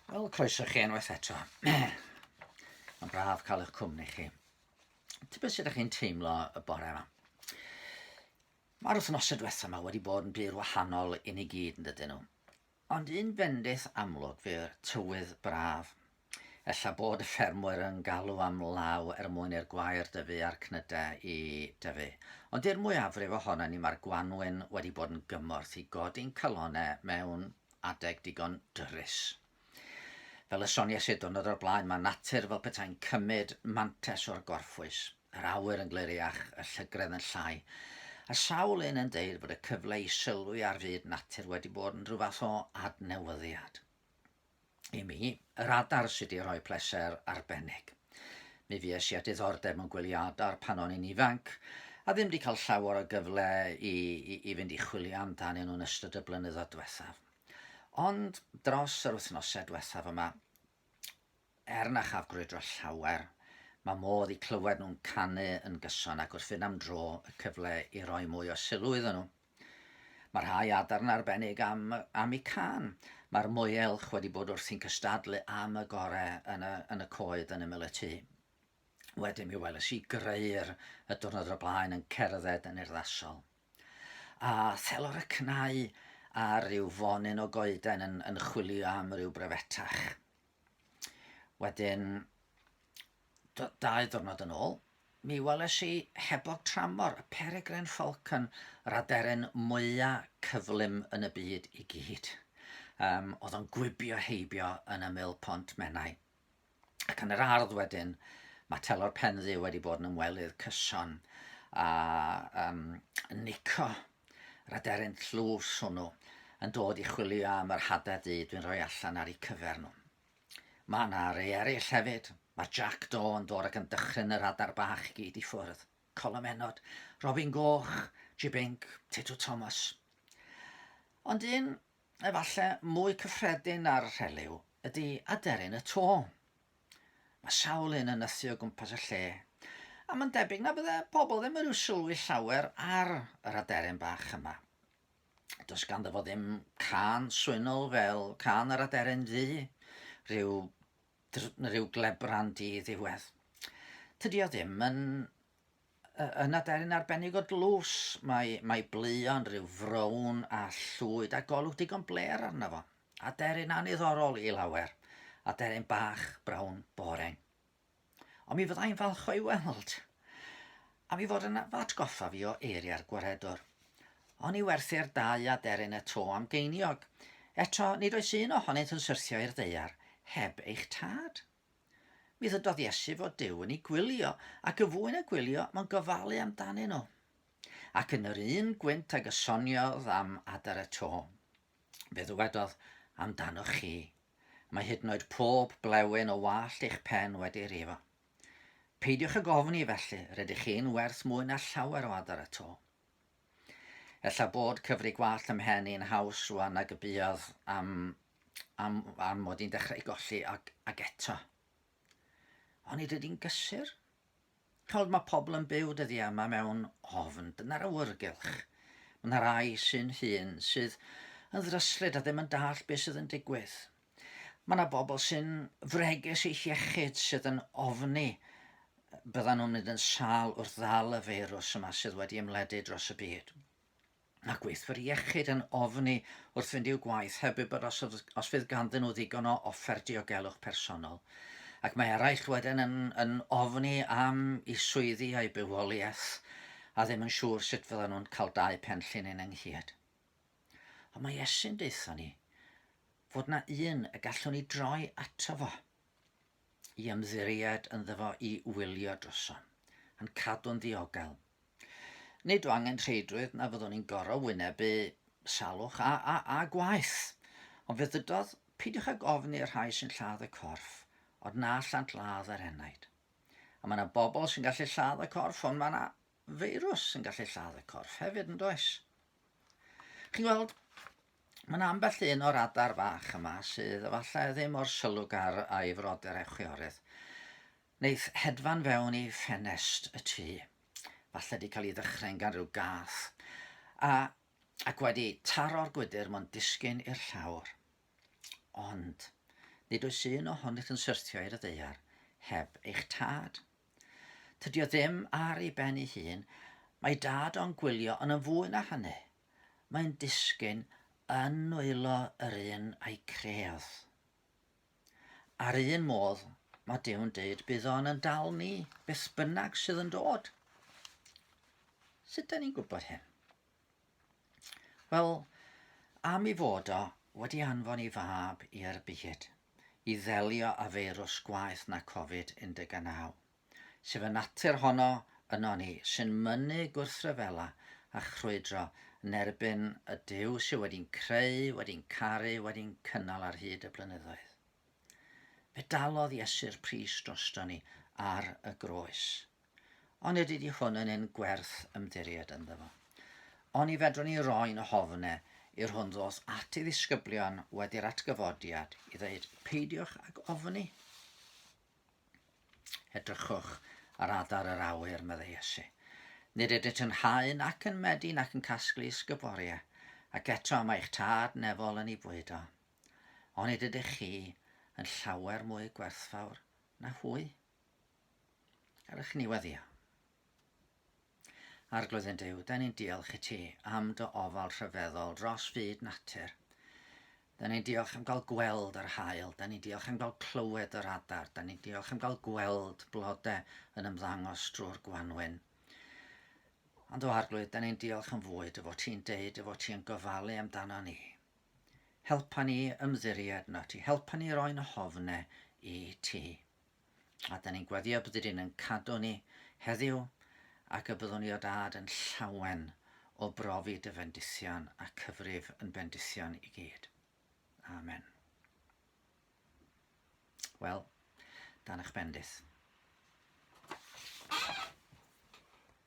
Wel, croeso chi unwaith eto. Mae'n braf cael eich cwmni chi. Beth sydd ydych chi'n teimlo y bore yma? Mae'r wythnosau diwethaf yma wedi bod yn byr wahanol i ni gyd yn dydyn nhw. Ond un bendith amlwg fy'r tywydd braf. Ella bod y ffermwyr yn galw am law mwyn i'r gwair dyfu a'r cnydau i dyfu. Ond i'r mwyafrif ohono ni mae'r gwanwyn wedi bod yn gymorth i godi'n calonau mewn adeg digon dyrys. Fel y soniais i diwrnod o'r blaen, mae natur fel petai'n cymryd mantes o'r gorffwys. Yr awyr yn gliriach, y llygredd yn llai. A sawl un yn deud bod y cyfle i sylwi ar fyd natur wedi bod yn rhyw fath o adnewyddiad. I mi, yr adar sydd wedi rhoi pleser arbennig. Mi fues i a diddordeb mewn gwylio adar pan o'n i'n ifanc, a ddim wedi cael llawer o gyfle i fynd i chwilio amdanyn nhw'n ystod y blynyddoedd diwethaf. Ond dros yr wythnosau diwethaf yma, na chafgrwyd dros llawer, mae modd i clywed nhw'n canu yn gyson ac wrth fynd am dro y cyfle i roi mwy o sylw iddyn nhw. Mae rhai adar yn arbennig am eu can. Mae'r mwyelch wedi bod wrthi'n cystadlu am y gorau yn y coed yn ymyl y tŷ. Wedyn mi weles i Gair y diwrnod o'r blaen yn cerdded yn urddasol. A thelo'r y cnau a ryw fonyn o goeden yn chwilio am ryw brefetach. Wedyn, 2 diwrnod yn ôl, mi weles i hebog tramor, y peregrine falcon, yr aderyn mwyaf cyflym yn y byd i gyd. Oedd o'n gwibio heibio yn ymyl Pont Menai. Ac yn yr ardd wedyn, mae telo'r penddu wedi bod yn ymwelydd cyson a Nico, yr aderyn tlws hwnnw, yn dod i chwilio am yr hadau du dwi'n rhoi allan ar eu cyfer nhw. Mae yna rei eraill hefyd. Mae Jack Do yn dod ac yn dychryn yr adar bach gyd i ffwrdd. Colomenod, Robin Goch, Jibink, Tito Thomas. Ond un, efallai mwy cyffredin ar rheliw, ydy aderyn y to. Mae sawl un yn ythu o gwmpas y lle. A mae'n debyg na bydde pobl ddim yn rhyw sylwi llawer ar yr aderyn bach yma. Does ganddo fo ddim can swynol fel can yr aderyn ddu, rhyw glebran di ddiwedd. Tydi o ddim yn aderyn arbennig o dlws. Mae bleuon rhyw frown a llwyd a golwg digon bler arno fo. Aderyn aniddorol i lawer. Aderyn bach, brawn, boring. Ond mi fyddai'n falch o'i weld. A mi fod yn atgoffa fi o eiriau'r gwaredwr. O'n i werthu'r 2 aderyn y to am geiniog. Eto, nid oes un ohonynt yn syrthio i'r ddaear heb eich tad. Mi ddydodd Iesu fod Duw yn ei gwylio, ac y fwy na gwylio, mae'n gofalu amdanyn nhw. Ac yn yr un gwynt a gysoniodd am adar y to, fe ddwedodd amdanoch chi. Mae hyd yn oed pob blewyn o wallt eich pen wedi rifo. Peidiwch y gofni felly, rydych chi'n werth mwy na llawer o adar y to. Ella bod cyfri gwallt ymhen i'n haws rwan ag y buodd am mod i'n dechrau golli ag eto. Ond nid ydy'n gysur. Chod mae pobl yn byw dyddi yma mewn ofn, dyna'r awyrgylch. Mae yna rai sy'n hun sydd yn ddryslyd a ddim yn dall beth sydd yn digwydd. Mae yna bobl sy'n fregus i'ch iechyd sydd yn ofni byddan nhw'n mynd yn sâl wrth ddal y feirws yma sydd wedi ymledu dros y byd. Ac gweithwyr iechyd yn ofni wrth fynd i'w gwaith hefyd bod os fydd ganddyn nhw ddigon o offer diogelwch personol. Ac mae eraill wedyn yn ofni am eu swyddi a'i bywoliaeth a ddim yn siŵr sut fyddan nhw'n cael 2 penllyn yn ynghyd. Ond mae Iesu'n deitho ni fod na un y gallwn ni droi ato fo i ymddiried ynddo fo i wylio droso, yn cadw'n ddiogel. Nid o angen treidrwydd na fyddwn ni'n gorau wynebu salwch a gwaith. Ond fe ddydodd, peidiwch ag ofni y rhai sy'n lladd y corff, ond na llant ladd yr enaid. A mae yna bobl sy'n gallu lladd y corff, ond mae yna feirws sy'n gallu lladd y corff hefyd yn does. Chi'n gweld, mae yna ambell un o'r adar fach yma sydd efallai ddim o'r sylwgar a'i froder eich chwiorydd. Neith hedfan fewn i ffenest y tŷ. Falle wedi cael ei ddechrau'n gan rhyw gath. Ac wedi taro'r gwydr mewn disgyn i'r llawr. Ond Nid oes un ohonynt yn syrthio i'r ddaear heb eich tad. Tydi o ddim ar ei ben ei hun, mae dad o'n gwylio yn y fwy na hynny. Mae'n disgyn yn nwylo yr un a'i creodd. Ar un modd, mae Dyw'n deud bydd o'n yn dal ni, beth bynnag sydd yn dod. Sut da ni'n gwybod hyn? Wel, am ei fod o wedi anfon ei fab i'r byd i ddelio â feirws gwaeth na Covid-19, sef y natur honno yno ni sy'n mynnu gwrthryfela a chrwydro yn erbyn y Duw sydd wedi'n creu, wedi'n caru, wedi'n cynnal ar hyd y blynyddoedd. Fe dalodd Iesu'r pris drosto ni ar y groes. Ond ydy hwn yn un gwerth ymddiried ynddo fo. Ond i fedrwn ni roi'n hofnau i'r hwn ddos at ei ddisgyblion wedi'r atgyfodiad i ddweud peidiwch ag ofni. Edrychwch ar adar yr awyr, meddai Iesu. Nid ydynt yn haen ac yn medyn ac yn casglu sgyboriau, ac eto mae'ch tad nefol yn ei bwydo. Ond nid ydych chi yn llawer mwy gwerthfawr na hwy. Garwch ni weddio. Arglwydd yn Duw, da ni'n diolch i ti am dy ofal rhyfeddol dros fyd natur. Da ni'n diolch am gael gweld yr haul, da ni'n diolch am gael clywed yr adar, da ni'n diolch am gael gweld blodau yn ymddangos drwy'r gwanwyn. Ond o arglwydd, da ni'n diolch yn fwy dy fod ti'n deud, dy fod ti'n gofalu amdano ni. Helpa ni ymddiried no ti, helpa ni roi'n hofnau i ti. A da ni'n gweddio bydd ydyn yn cadw ni heddiw, ac y byddwn ni o dad yn llawen o brofi dy fendithion a cyfrif yn bendithion i gyd. Amen. Wel, dan eich bendith.